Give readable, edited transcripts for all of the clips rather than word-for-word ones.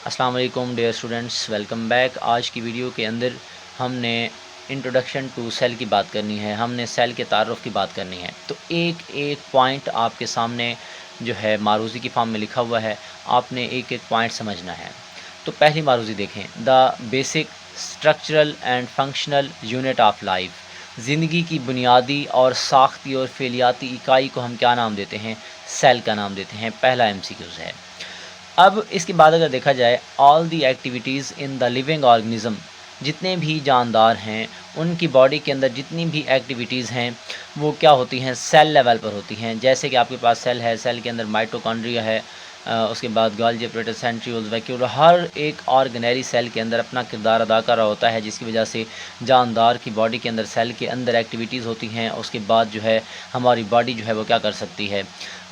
अस्सलाम वालेकुम dear students, welcome back. आज की वीडियो के अंदर हमने इंट्रोडक्शन टू सेल की बात करनी है, हमने सेल के तारुफ़ की बात करनी है। तो एक एक पॉइंट आपके सामने जो है मारूज़ी की फॉर्म में लिखा हुआ है, आपने एक एक पॉइंट समझना है। तो पहली मारूज़ी देखें, the basic structural and functional unit of life. ज़िंदगी की बुनियादी और साख्ती और फ़ेलियाती इकाई को हम क्या नाम देते हैं? सेल का नाम देते हैं। पहला एमसीक्यूज़ है। अब इसके बाद अगर देखा जाए, all the activities in the living organism, जितने भी जानदार हैं उनकी बॉडी के अंदर जितनी भी एक्टिविटीज़ हैं वो क्या होती हैं? सेल लेवल पर होती हैं। जैसे कि आपके पास सेल है, सेल के अंदर माइटोकॉन्ड्रिया है, उसके बाद गोल्गी एपरेटस, सेंट्रियोल्स, वैक्यूल, हर एक ऑर्गेनरी सेल के अंदर अपना किरदार अदा कर रहा होता है, जिसकी वजह से जानदार की बॉडी के अंदर सेल के अंदर एक्टिविटीज़ होती हैं। उसके बाद जो है हमारी बॉडी जो है वो क्या कर सकती है?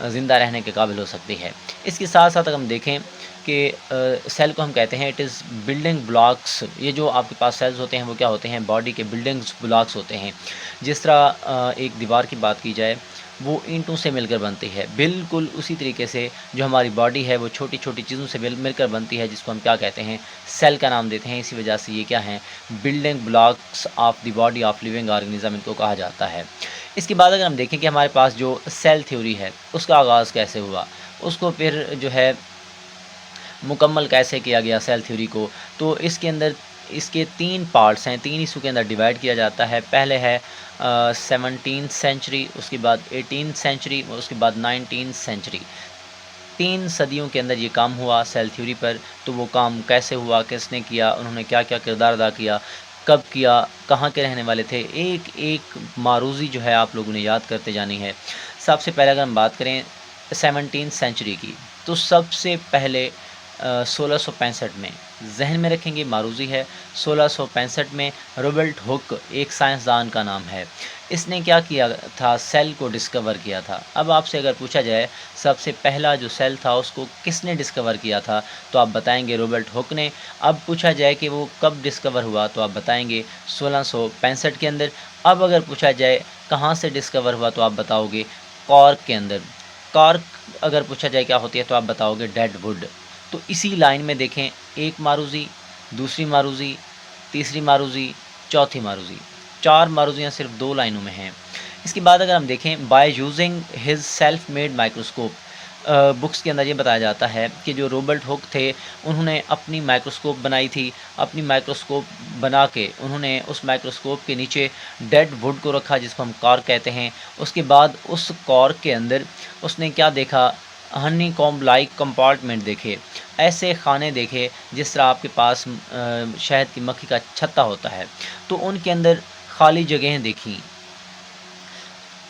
ज़िंदा रहने के काबिल हो सकती है। इसके साथ साथ अगर हम देखें कि सेल को हम कहते हैं इट इज़ बिल्डिंग ब्लॉक्स। ये जो आपके पास सेल्स होते हैं वो क्या होते हैं? बॉडी के बिल्डिंग्स ब्लॉक्स होते हैं। जिस तरह एक दीवार की बात की जाए, वो ईंटों से मिलकर बनती है, बिल्कुल उसी तरीके से जो हमारी बॉडी है वो छोटी छोटी चीज़ों से मिलकर बनती है, जिसको हम क्या कहते हैं? सेल का नाम देते हैं। इसी वजह से ये क्या हैं? Building blocks of the body of living organism इनको कहा जाता है। इसके बाद अगर हम देखें कि हमारे पास जो सेल थ्योरी है उसका आगाज़ कैसे हुआ, उसको फिर जो है मुकम्मल कैसे किया गया सेल थ्योरी को, तो इसके अंदर इसके 3 पार्ट्स हैं, 3 हिस्सों के अंदर डिवाइड किया जाता है। पहले है 17th सेंचुरी, उसके बाद 18th सेंचुरी, उसके बाद 19th सेंचुरी। 3 सदियों के अंदर ये काम हुआ सेल थ्योरी पर। तो वो काम कैसे हुआ, किसने किया, उन्होंने क्या-क्या किरदार अदा किया, कब किया, कहाँ के रहने वाले थे, एक-एक मारूज़ी जो है आप लोगों ने याद करते जानी है। सबसे पहले अगर हम बात करें 17th सेंचुरी की, तो सबसे पहले 1665 में, ज़हन में रखेंगे मारूज़ी है, 1665 में रॉबर्ट हुक एक साइंसदान का नाम है। इसने क्या किया था? सेल को डिस्कवर किया था। अब आपसे अगर पूछा जाए सबसे पहला जो सेल था उसको किसने डिस्कवर किया था, तो आप बताएंगे रॉबर्ट हुक ने। अब पूछा जाए कि वो कब डिस्कवर हुआ, तो आप बताएंगे 1665 के अंदर। अब अगर पूछा जाए कहाँ से डिस्कवर हुआ, तो आप बताओगे कॉर्क के अंदर। कॉर्क अगर पूछा जाए क्या होती है, तो आप बताओगे डेड वुड। तो इसी लाइन में देखें, एक मारूज़ी, दूसरी मारूज़ी, तीसरी मारूज़ी, चौथी मारूज़ी, 4 मारूज़ियाँ सिर्फ 2 लाइनों में हैं। इसके बाद अगर हम देखें, by using his self made microscope, books के अंदर ये बताया जाता है कि जो रॉबर्ट हुक थे उन्होंने अपनी माइक्रोस्कोप बनाई थी। अपनी माइक्रोस्कोप बना के उन्होंने उस माइक्रोस्कोप के नीचे डेड वुड को रखा, जिसको हम कॉर्क कहते हैं। उसके बाद उस कॉर्क के अंदर उसने क्या देखा? हनी कॉम्ब लाइक कंपार्टमेंट देखे, ऐसे खाने देखे जिस तरह आपके पास शहद की मक्खी का छत्ता होता है। तो उनके अंदर खाली जगहें देखी,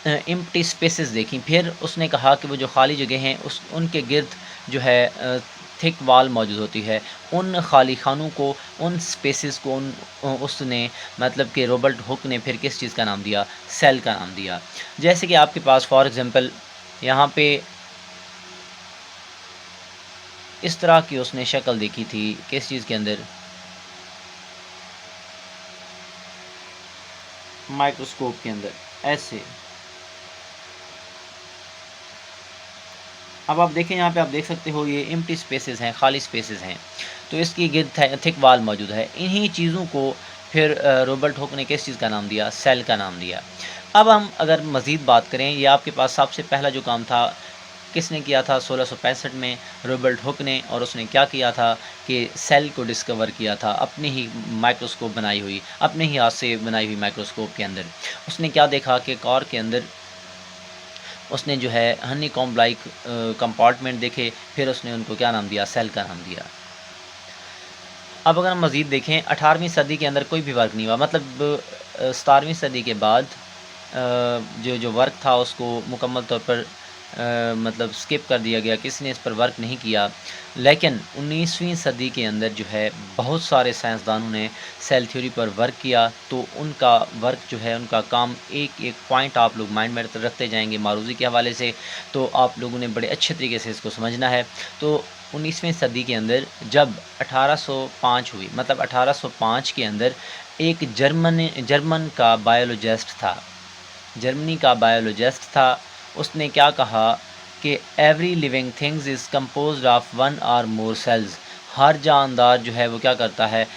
एम्प्टी स्पेसेस देखी। फिर उसने कहा कि वो जो खाली जगह हैं उस उनके गिर्द जो है थिक वाल मौजूद होती है। उन खाली खानों को, उन स्पेसेस को उसने मतलब कि रॉबर्ट हुक ने फिर किस चीज़ का नाम दिया? सेल का नाम दिया। जैसे कि आपके पास फॉर एग्ज़ाम्पल यहाँ पे इस तरह की उसने शक्ल देखी थी, किस चीज़ के अंदर? माइक्रोस्कोप के अंदर, ऐसे। अब आप देखें, यहाँ पे आप देख सकते हो ये एम्प्टी स्पेसेस हैं, खाली स्पेसेस हैं। तो इसकी गिर्द थिक वाल मौजूद है। इन्हीं चीज़ों को फिर रॉबर्ट हुक ने किस चीज़ का नाम दिया? सेल का नाम दिया। अब हम अगर मज़ीद बात करें, ये आपके पास सबसे पहला जो काम था किसने किया था? 1665 में रॉबर्ट हुक ने। और उसने क्या किया था कि सेल को डिस्कवर किया था अपनी ही माइक्रोस्कोप बनाई हुई, अपने ही हाथ से बनाई हुई माइक्रोस्कोप के अंदर। उसने क्या देखा कि कॉर्क के अंदर उसने जो है हनी कॉम्ब लाइक कंपार्टमेंट देखे। फिर उसने उनको क्या नाम दिया? सेल का नाम दिया। अब अगर हम मज़ीद देखें, 18वीं सदी के अंदर कोई भी वर्क नहीं हुआ, मतलब 17वीं सदी के बाद जो जो वर्क था उसको मुकम्मल तौर पर मतलब स्किप कर दिया गया, किसी ने इस पर वर्क नहीं किया। लेकिन 19वीं सदी के अंदर जो है बहुत सारे साइंसदानों ने सेल थ्योरी पर वर्क किया। तो उनका वर्क जो है, उनका काम, एक एक पॉइंट आप लोग माइंड में रखते जाएंगे मारूज़ी के हवाले से, तो आप लोगों ने बड़े अच्छे तरीके से इसको समझना है। तो 19वीं सदी के अंदर जब 1805 हुई, मतलब 1805 के अंदर एक जर्मन का बायोलॉजिस्ट था, जर्मनी का बायोलॉजिस्ट था। उसने क्या कहा कि every living things is composed of one और मोर सेल्स। हर जानदार जो है वो क्या करता है,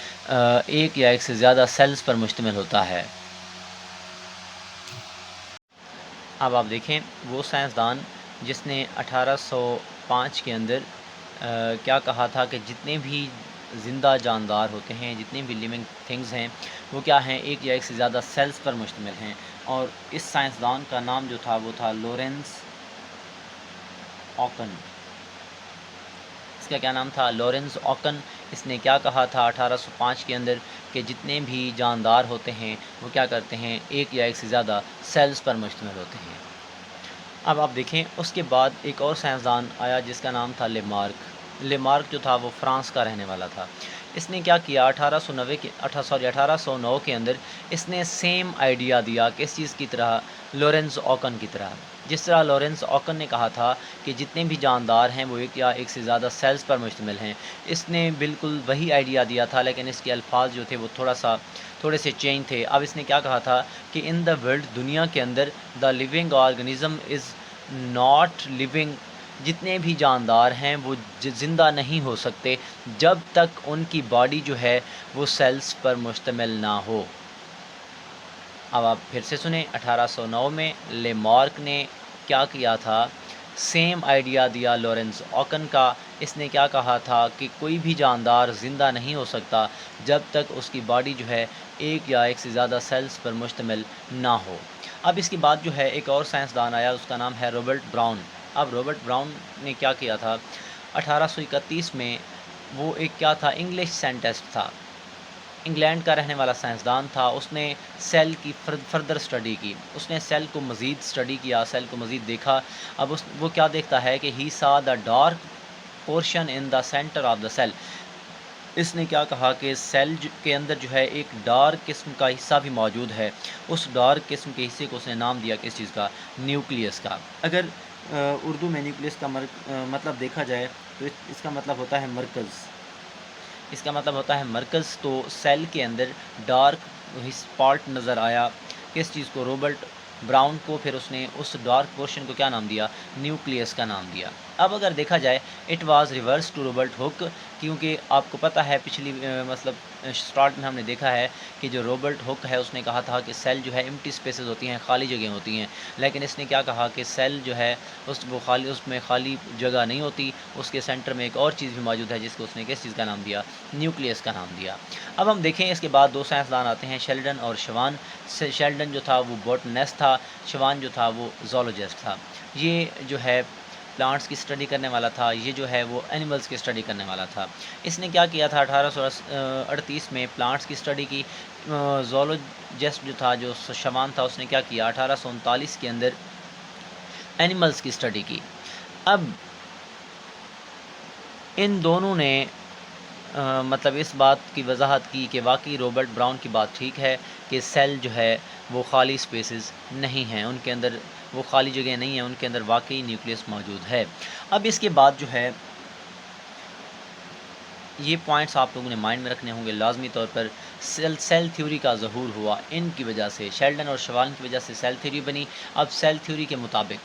एक या एक से ज़्यादा सेल्स पर मुश्तमिल होता है। अब आप देखें वो साइंसदान जिसने 1805 के अंदर क्या कहा था कि जितने भी ज़िंदा जानदार होते हैं, जितने भी लिविंग थिंग्स हैं, वो क्या हैं, एक या एक से ज़्यादा सेल्स पर मुश्तमिल हैं। और इस साइंसदान का नाम जो था वो था लॉरेंस ऑकन। इसका क्या नाम था, लॉरेंस ऑकन। इसने क्या कहा था 1805 के अंदर कि जितने भी जानदार होते हैं वो क्या करते हैं, एक या एक से ज़्यादा सेल्स पर मुश्तमिल होते हैं। अब आप देखें उसके बाद एक और साइंसदान आया जिसका नाम था लेमार्क। लेमार्क जो था वो फ्रांस का रहने वाला था। इसने क्या किया 1809 के अंदर इसने सेम आइडिया दिया किस चीज़ की तरह, लॉरेंस ऑकन की तरह। जिस तरह लॉरेंस ऑकन ने कहा था कि जितने भी जानदार हैं वो एक या एक से ज़्यादा सेल्स पर मुश्तमिल हैं, इसने बिल्कुल वही आइडिया दिया था, लेकिन इसके अल्फाज जो थे वो थोड़े से चेंज थे। अब इसने क्या कहा था कि इन द वर्ल्ड, दुनिया के अंदर, the living organism is not living, जितने भी जानदार हैं वो ज़िंदा नहीं हो सकते जब तक उनकी बॉडी जो है वो सेल्स पर मुश्तमिल ना हो। अब आप फिर से सुने, 1809 में लेमार्क ने क्या किया था, सेम आइडिया दिया लॉरेंस ऑकन का। इसने क्या कहा था कि कोई भी जानदार ज़िंदा नहीं हो सकता जब तक उसकी बॉडी जो है एक या एक से ज़्यादा सेल्स पर मुश्तमिल ना हो। अब इसके बाद जो है एक और साइंसदान आया, उसका नाम है रॉबर्ट ब्राउन। अब रॉबर्ट ब्राउन ने क्या किया था 1831 में, वो एक क्या था, इंग्लिश साइंटिस्ट था, इंग्लैंड का रहने वाला साइंसदान था। उसने सेल की फर्दर स्टडी की, उसने सेल को मज़ीद स्टडी किया, सेल को मज़ीद देखा। अब वो क्या देखता है कि he saw the dark portion in the centre of the cell. इसने क्या कहा कि सेल के अंदर जो है एक डार्क किस्म का हिस्सा भी मौजूद है। उस डार्क किस्म के हिस्से को उसने नाम दिया किस चीज़ का, न्यूक्लियस का। अगर उर्दू में न्यूक्लियस का मतलब देखा जाए तो इसका मतलब होता है मरकज़। इसका मतलब होता है मरकज़। तो सेल के अंदर डार्क पार्ट नज़र आया किस चीज़ को, रॉबर्ट ब्राउन को। फिर उसने उस डार्क पोर्शन को क्या नाम दिया, न्यूक्लियस का नाम दिया। अब अगर देखा जाए it was reverse to Robert Hooke, क्योंकि आपको पता है पिछली मतलब स्टार्ट में हमने देखा है कि जो रॉबर्ट हुक है उसने कहा था कि सेल जो है एम्प्टी स्पेसेस होती हैं, खाली जगह होती हैं। लेकिन इसने क्या कहा कि सेल जो है उसमें खाली जगह नहीं होती, उसके सेंटर में एक और चीज़ भी मौजूद है जिसको उसने किस चीज़ का नाम दिया, न्यूक्लियस का नाम दिया। अब हम देखें इसके बाद दो साइंसदान आते हैं, शेल्डन और शवान। शेल्डन जो था वो बॉटनिस्ट था, शवान जो था वो ज़ूलॉजिस्ट था। ये जो है प्लांट्स की स्टडी करने वाला था, ये जो है वो एनिमल्स की स्टडी करने वाला था। इसने क्या किया था 1838 में प्लांट्स की स्टडी की। ज़ूलॉजिस्ट जो था, जो शवान था, उसने क्या किया 1839 के अंदर एनिमल्स की स्टडी की। अब इन दोनों ने मतलब इस बात की वजाहत की कि वाकई रॉबर्ट ब्राउन की बात ठीक है कि सेल जो है वो खाली स्पेसेस नहीं हैं, उनके अंदर वो खाली जगह नहीं है, उनके अंदर वाकई न्यूक्लियस मौजूद है। अब इसके बाद जो है ये पॉइंट्स आप लोगों ने माइंड में रखने होंगे लाजमी तौर पर। सेल थ्योरी का ज़हूर हुआ इनकी वजह से, शेल्डन और शवान की वजह से सेल थ्योरी बनी। अब सेल थ्योरी के मुताबिक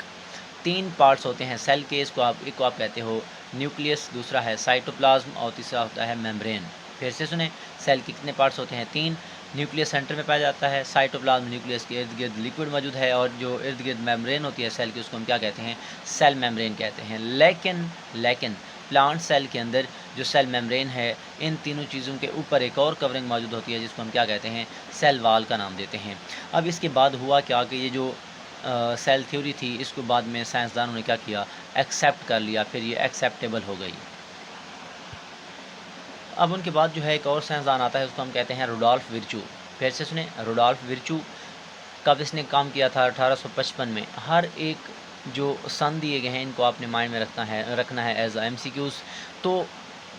3 पार्ट्स होते हैं सेल के। एक को आप कहते हो न्यूक्लियस, दूसरा है साइटोप्लाज्म और तीसरा होता है मेम्ब्रेन। फिर से सुने, सेल के कितने पार्ट्स होते हैं, 3। न्यूक्लियस सेंटर में पाया जाता है, साइटोप्लाज्म न्यूक्लियस के इर्द गिर्द लिक्विड मौजूद है, और जो इर्द गिर्द मेम्ब्रेन होती है सेल की उसको हम क्या कहते हैं, सेल मेम्ब्रेन कहते हैं। लेकिन प्लांट सेल के अंदर जो सेल मेम्ब्रेन है, इन तीनों चीज़ों के ऊपर एक और कवरिंग मौजूद होती है जिसको हम क्या कहते हैं, सेल वाल का नाम देते हैं। अब इसके बाद हुआ क्या कि ये जो सेल थ्योरी थी इसको बाद में साइंसदानों ने क्या किया, एक्सेप्ट कर लिया, फिर ये एक्सेप्टेबल हो गई। अब उनके बाद जो है एक और साइंसदान आता है, उसको हम कहते हैं रुडोल्फ विर्चू। फिर से सुने, रुडोल्फ विर्चू। कब इसने काम किया था, 1855 में। हर एक जो सन दिए गए हैं इनको आपने माइंड में रखना है एज MCQs। तो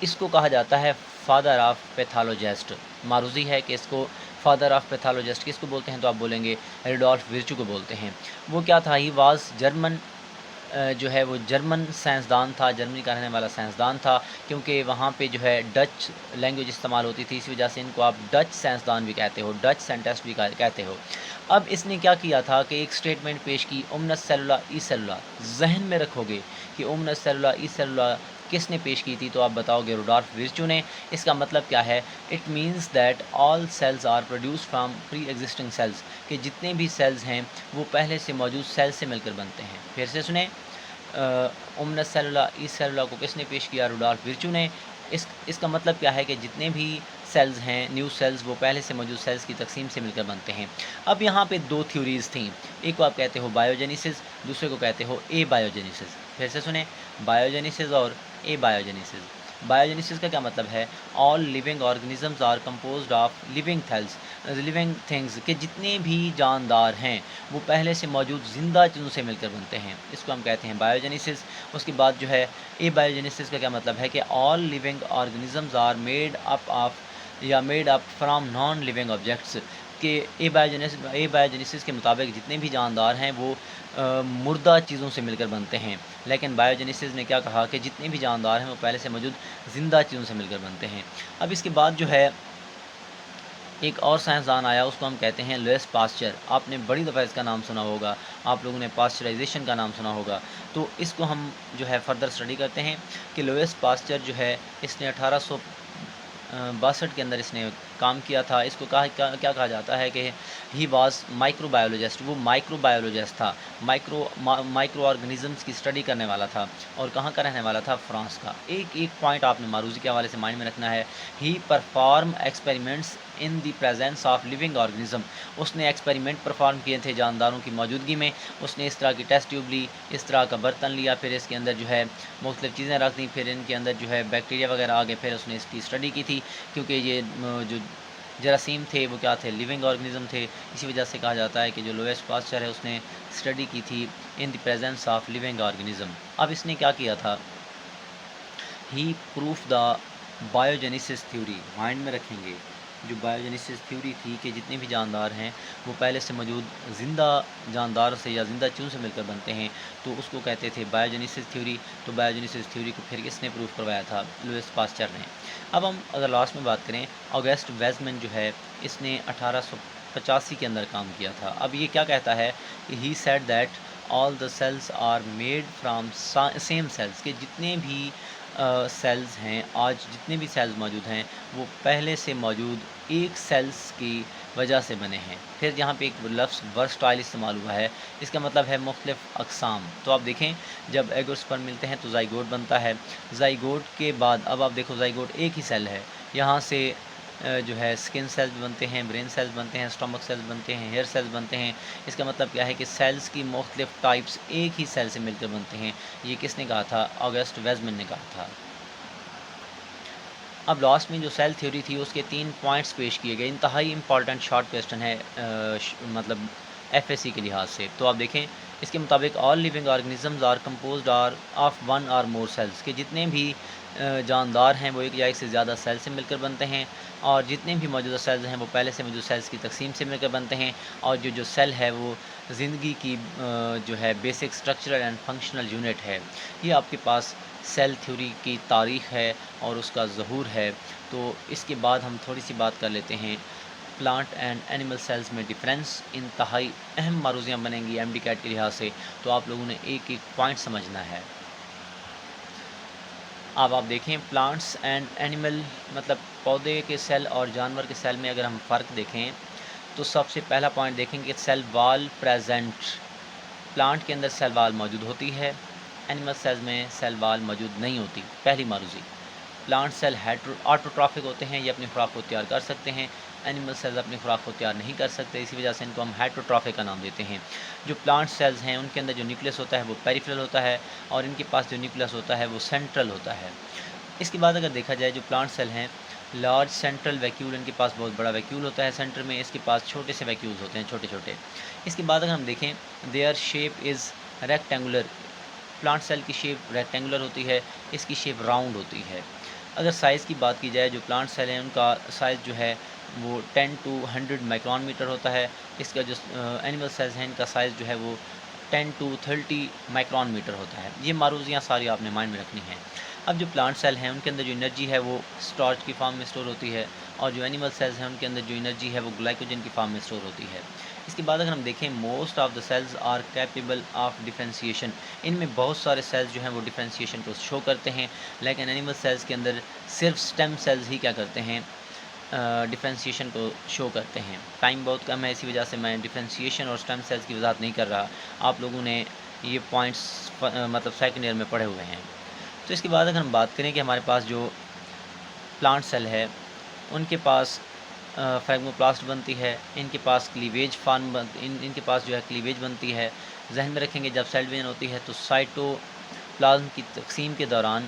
इसको कहा जाता है फादर ऑफ पैथोलॉजिस्ट। मारूजी है कि इसको फादर ऑफ पैथोलॉजिस्ट किसको बोलते हैं, तो आप बोलेंगे रुडोल्फ विर्चू को बोलते हैं। वो क्या था, ही वाज जर्मन, जो है वो जर्मन साइंसदान था, जर्मनी का रहने वाला साइंसदान था। क्योंकि वहाँ पे जो है डच लैंग्वेज इस्तेमाल होती थी, इस वजह से इनको आप डच साइंसदान भी कहते हो, डच साइंटिस्ट भी कहते हो। अब इसने क्या किया था कि एक स्टेटमेंट पेश की, उमनस सेलुला ई सेलुला। जहन में रखोगे कि उमनस सेलुला ई सेलुला किसने पेश की थी? तो आप बताओगे रुडॉल्फ विर्चू ने। इसका मतलब क्या है? It means that all cells are produce from pre existing cells, कि जितने भी सेल्स हैं वो पहले से मौजूद सेल्स से मिलकर बनते हैं। फिर से सुने, उमन सेलुला इस सेलुला को किसने पेश किया? रुडॉल्फ विर्चू ने। इसका मतलब क्या है कि जितने भी सेल्स हैं, न्यू सेल्स, वो पहले से मौजूद सेल्स की तकसीम से मिलकर बनते हैं। अब यहाँ पे दो थ्योरीज़ थी, एक को आप कहते हो बायोजेनेसिस, दूसरे को कहते हो ए बायोजेनेसिस। फिर से सुने, बायोजेनेसिस और ए बायोजेनेसिस। बायोजेनेसिस का क्या मतलब है? All living organisms are composed of living things, के जितने भी जानदार हैं वो पहले से मौजूद ज़िंदा चीज़ों से मिलकर बनते हैं। इसको हम कहते हैं बायोजेनेसिस। उसके बाद जो है ए बायोजेनेसिस का क्या मतलब है? कि all living organisms are made up from non living objects, के ए बायोजेनेसिस के मुताबिक जितने भी जानदार हैं वो मुर्दा चीज़ों से मिलकर बनते हैं। लेकिन बायोजेनेसिस ने क्या कहा कि जितने भी जानदार हैं वो पहले से मौजूद ज़िंदा चीज़ों से मिलकर बनते हैं। अब इसके बाद जो है एक और साइंसदान आया, उसको हम कहते हैं लुईस पास्चर। आपने बड़ी दफ़ा इसका नाम सुना होगा, आप लोगों ने पास्चराइजेशन का नाम सुना होगा। तो इसको हम जो है फ़र्दर स्टडी करते हैं कि लुईस पास्चर जो है इसने 1862 के अंदर इसने काम किया था। इसको क्या कहा जाता है कि ही वाज माइक्रोबायोलॉजिस्ट, वो माइक्रोबायोलॉजिस्ट था, माइक्रो ऑर्गेनिजम्स की स्टडी करने वाला था। और कहाँ का रहने वाला था? फ्रांस का। एक एक पॉइंट आपने मारूजी के हवाले से माइंड में रखना है, he perform experiments in the presence of living organism. उसने एक्सपेरिमेंट परफॉर्म किए थे जानदारों की मौजूदगी में। उसने इस तरह की टेस्ट ट्यूब ली, इस तरह का बर्तन लिया, फिर इसके अंदर जो है मुख्तलिफ़ चीज़ें रख दी, फिर इनके अंदर जो है बैक्टीरिया वगैरह आ गए, फिर उसने इसकी स्टडी की थी। क्योंकि ये जो जरासीम थे वो क्या थे? लिविंग ऑर्गेनिज्म थे। इसी वजह से कहा जाता है कि जो लुईस पास्चर है उसने स्टडी की थी in the presence of living organism. अब इसने क्या किया था? He proof the biogenesis theory. Mind में रखेंगे, जो बायोजेनेसिस थ्योरी थी कि जितने भी जानदार हैं वो पहले से मौजूद ज़िंदा जानदार से या ज़िंदा चीज़ों से मिलकर बनते हैं, तो उसको कहते थे बायोजेनेसिस थ्योरी। तो बायोजेनेसिस थ्योरी को फिर किसने प्रूफ करवाया था? लुईस पास्चर ने। अब हम अगर लास्ट में बात करें, ऑगस्ट वेज़मैन जो है इसने 1885 के अंदर काम किया था। अब ये क्या कहता है? He said that all the cells are made from same cells, के जितने भी सेल्स हैं, आज जितने भी सेल्स मौजूद हैं वो पहले से मौजूद एक सेल्स की वजह से बने हैं। फिर यहाँ पे एक लफ्ज़ वर्सटाइल इस्तेमाल हुआ है, इसका मतलब है मुख्तलिफ़ अक़साम। तो आप देखें, जब एग और स्पर्म मिलते हैं तो ज़ाइगोट बनता है। ज़ाइगोट के बाद अब आप देखो, ज़ाइगोट एक ही सेल है, यहाँ से जो है स्किन सेल्स बनते हैं, ब्रेन सेल्स बनते हैं, स्टमक सेल्स बनते हैं, हेयर सेल्स बनते हैं। इसका मतलब क्या है कि सेल्स की मुख्तलिफ़ टाइप्स एक ही सेल से मिलकर बनते हैं। ये किसने कहा था? ऑगस्ट वेज़मैन ने कहा था। अब लास्ट में जो सेल थ्योरी थी उसके 3 पॉइंट्स पेश किए गए। इंतहाई इंपॉर्टेंट शॉर्ट क्वेश्चन है, मतलब एफएससी के लिहाज से। तो आप देखें, इसके मुताबिक all living organisms are composed are of one और मोर सेल्स, के जितने भी जानदार हैं वो एक या एक से ज़्यादा सेल से मिलकर बनते हैं, और जितने भी मौजूदा सेल्स हैं वो पहले से मौजूद सेल्स की तकसीम से मिलकर बनते हैं। और जो सेल है वो ज़िंदगी की जो है basic structural and functional unit है। ये आपके पास सेल थ्योरी की तारीख़ है और उसका ज़हूर है। तो इसके बाद हम थोड़ी सी बात कर लेते हैं प्लांट एंड एनिमल सेल्स में डिफरेंस। इंतहाई अहम मारूजियाँ बनेंगी एमडी कैट के लिहाज से, तो आप लोगों ने एक एक पॉइंट समझना है। अब आप देखें, प्लांट्स एंड एनिमल मतलब पौधे के सेल और जानवर के सेल में अगर हम फ़र्क देखें तो सबसे पहला पॉइंट देखेंगे सेल वाल प्रेजेंट। प्लांट के अंदर सेल वाल मौजूद होती है, एनिमल सेल्स में सेल वाल मौजूद नहीं होती। पहली मारूजी। प्लांट सेल ऑटोट्रॉफिक होते हैं, ये अपनी खुराक को तैयार कर सकते हैं। एनिमल सेल्स अपनी खुराक को तैयार नहीं कर सकते, इसी वजह से इनको हम हेटरोट्रॉफिक का नाम देते हैं। जो प्लांट सेल्स हैं उनके अंदर जो न्यूक्लियस होता है वो पेरिफेरल होता है, और इनके पास जो न्यूक्लियस होता है वो सेंट्रल होता है। इसके बाद अगर देखा जाए, जो प्लांट सेल हैं, लार्ज सेंट्रल वैक्यूल, इनके पास बहुत बड़ा वैक्यूल होता है सेंटर में, इसके पास छोटे से वैक्यूल्स होते हैं, छोटे छोटे। इसके बाद अगर हम देखें, their shape is rectangular. Plant cell की शेप रेक्टेंगुलर होती है, इसकी शेप राउंड होती है। अगर साइज़ की बात की जाए, जो प्लांट सेल हैं उनका साइज़ जो है वो 10 to 100 माइक्रोन मीटर होता है। इसका जो एनिमल सेल्स हैं इनका साइज़ जो है वो 10 to 30 माइक्रोन मीटर होता है। ये मारूजियाँ सारी आपने माइंड में रखनी हैं। अब जो प्लांट सेल हैं उनके अंदर जो एनर्जी है वो स्टार्च की फॉर्म में स्टोर होती है, और जो एनिमल सेल्स हैं उनके अंदर जो एनर्जी है वो ग्लाइकोजन की फॉर्म में स्टोर होती है। इसके बाद अगर हम देखें, most of the cells are capable of differentiation. इनमें बहुत सारे सेल्स जो हैं वो डिफ्रेंशिएशन को शो करते हैं, लेकिन एनिमल सेल्स के अंदर सिर्फ स्टेम सेल्स ही क्या करते हैं, डिफ्रेंशिएशन को शो करते हैं। टाइम बहुत कम है, इसी वजह से मैं डिफ्रेंशिएशन और स्टेम सेल्स की वजाहत नहीं कर रहा। आप लोगों ने ये पॉइंट्स मतलब सेकंड ईयर में पढ़े हुए हैं। तो इसके बाद अगर हम बात करें कि हमारे पास जो प्लांट सेल है उनके पास फ्रैगमोप्लास्ट बनती है, इनके पास क्लीवेज फार्म इनके पास जो है क्लीवेज बनती है। जहन में रखेंगे जब सेल डिवीजन होती है तो साइटोप्लाज्म की तकसीम के दौरान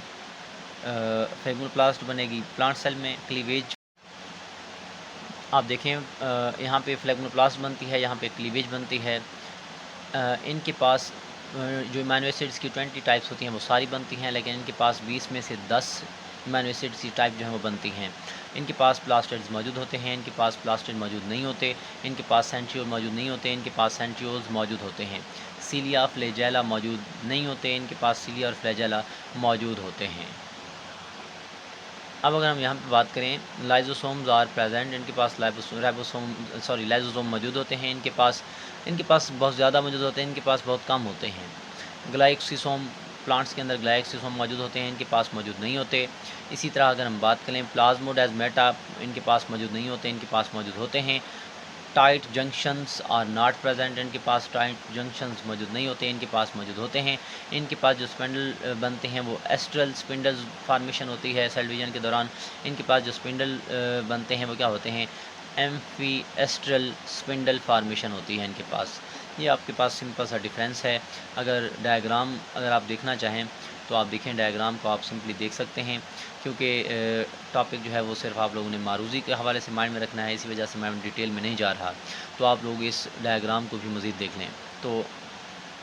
फ्रैगमोप्लास्ट बनेगी प्लांट सेल में। क्लीवेज आप देखें, यहाँ पे फ्लैगमोप्लास्ट बनती है, यहाँ पे क्लीवेज बनती है। इनके पास जो अमीनो एसिड्स की 20 टाइप्स होती हैं वो सारी बनती हैं, लेकिन इनके पास 20 में से 10 अमीनो एसिड्स की टाइप जो हैं वो बनती हैं। इनके पास प्लास्टिड्स मौजूद होते हैं, इनके पास प्लास्टिड मौजूद नहीं होते, इनके पास सेंट्रियोल मौजूद नहीं होते, इनके पास सेंट्रियोल्स मौजूद होते हैं। सीलिया फ्लैजेला मौजूद नहीं होते, इनके पास सीलिया और फ्लैजेला मौजूद होते हैं। अब अगर हम यहाँ पे बात करें, लाइजोसोम्स आर प्रेजेंट, इनके पास लाइजोसोम मौजूद होते हैं, इनके पास बहुत ज़्यादा मौजूद होते हैं, इनके पास बहुत कम होते हैं। ग्लाइक्सिसोम, प्लांट्स के अंदर ग्लाइक्सिसोम मौजूद होते हैं, इनके पास मौजूद नहीं होते। इसी तरह अगर हम बात करें प्लाज्मोडेस्माटा, इनके पास मौजूद नहीं होते, इनके पास मौजूद होते हैं। Tight junctions are not present, इनके पास टाइट जंक्शंस मौजूद नहीं होते, इनके पास मौजूद होते हैं। इनके पास जो स्पिंडल बनते हैं वो एस्ट्रल स्पिंडल फार्मेशन होती है सेल डिवीजन के दौरान। इनके पास जो स्पिंडल बनते हैं वो क्या होते हैं, एम्फी एस्ट्रल स्पिंडल फार्मेशन होती है इनके पास। ये आपके पास सिंपल सा डिफरेंस है। अगर डायग्राम अगर आप देखना चाहें तो आप देखें, डायग्राम को आप सिंपली देख सकते हैं, क्योंकि टॉपिक जो है वो सिर्फ आप लोगों ने मारूज़ी के हवाले से माइंड में रखना है, इसी वजह से मैं डिटेल में नहीं जा रहा। तो आप लोग इस डायग्राम को भी मज़ीद देख लें। तो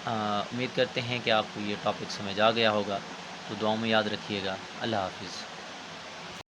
उम्मीद करते हैं कि आपको ये टॉपिक समझ आ गया होगा। तो दुआओं में याद रखिएगा। अल्लाह हाफ़िज़।